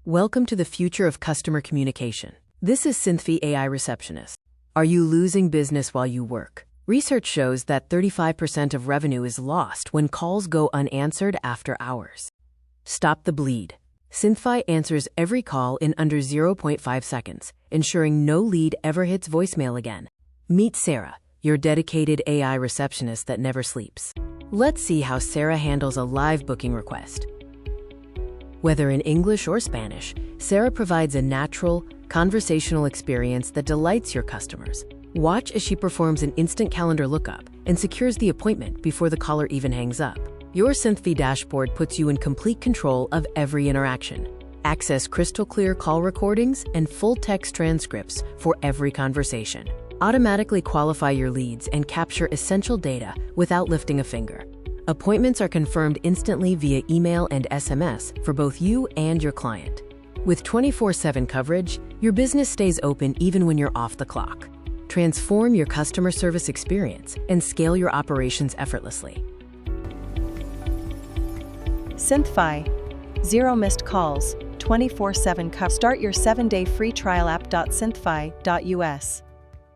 Welcome to the future of customer communication. This is Synthfy AI Receptionist. Are you losing business while you work? Research shows that 35% of revenue is lost when calls go unanswered after hours. Stop the bleed. Synthfy answers every call in under 0.5 seconds, ensuring no lead ever hits voicemail again. Meet Sarah, your dedicated AI receptionist that never sleeps. Let's see how Sarah handles a live booking request. Whether in English or Spanish, Sarah provides a natural, conversational experience that delights your customers. Watch as she performs an instant calendar lookup and secures the appointment before the caller even hangs up. Your Synthfy dashboard puts you in complete control of every interaction. Access crystal clear call recordings and full text transcripts for every conversation. Automatically qualify your leads and capture essential data without lifting a finger. Appointments are confirmed instantly via email and SMS for both you and your client. With 24/7 coverage, your business stays open even when you're off the clock. Transform your customer service experience and scale your operations effortlessly. Synthfy. 0 missed calls, 24/7 coverage. Start your 7-day free trial app.synthfy.us.